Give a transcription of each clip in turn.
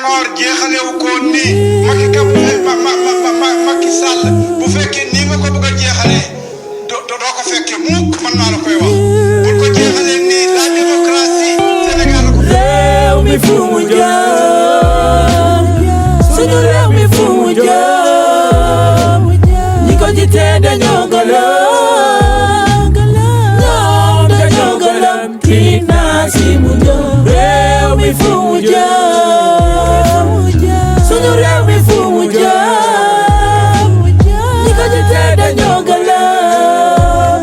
Senghor jeexalewu ko nii Macky Sall bu fekkee nii nga ko bëgg a jeexalee doo ko fekkee mukk man maa la koy wax bu ko jeexalee nii la démocratie Sénégal ko réew mi fu mu jëm suñu réew mi fu mu jëm ñi ko jiite dañoo gëlëm ñoom dañoo gëlëm kii naa si mu jëm réew mi fu mu jëm suñu réew mi fu mu jëm ñi ko jiite dañoo gëlëm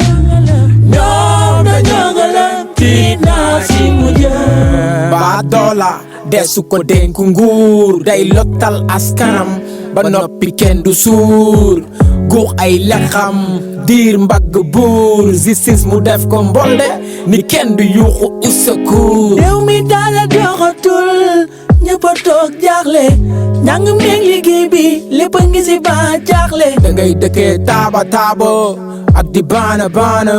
ñoom dañoo gëlëm kii naa si mu jëm Baadola desu ko dénk nguur day lottal askanam ba noppi kenn du suur guux ay lexam diir mbagg buur justice mu def ko mbolde ni kenn du yuuxu usakuur réew mi daala doxatul ñëpp a toog jaaxle njàng meeg liggéey bi lépp a ngi si ba jaaxle da ngay dëkkee taaba taaba ak di baana baana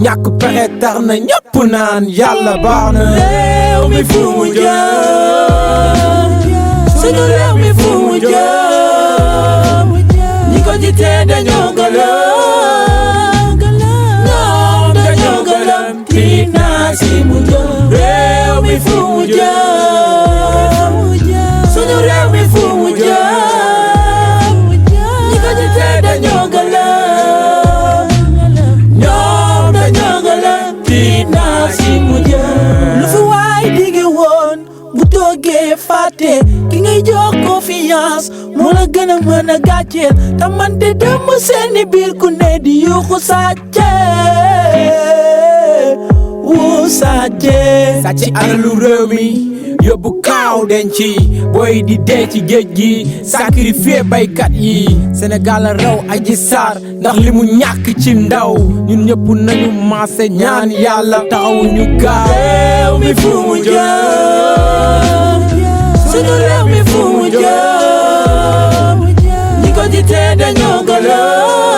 ñàkk pexe tax na ñëpp naan yàlla baax na réew mi fu mu jëm suñu réew mi fu mu jëm ñi ko jiite dañoo gëlëm ñoom dañoo gëlëm kii naa si mu jëm réew mi fu mu jëm suñu réew mi fu mu jëm ñi ko jiite dañoo gëlëm ñoom dañoo gëlëm kii naa si mu jëm lu fi waay dige woon bu toogee fàtte ki ngay jox confiance moo la gën a mën a gàcceel te man de dem seeni biir ku ne di yuuxu sàcce wu sàcce sàcc alalu réew mi yóbbu kaaw denci booy di dee ci géej gi sacrifié baykat yi Sénégal raw Adji Sarr ndax li mu ñàkk ci ndaw ñun ñëpp nañu maase ñaan yàlla taxawuñu gaaw réew mi fu mu jëm suñu réew mi fu mu jëm ñi ko jiite dañoo gëlëm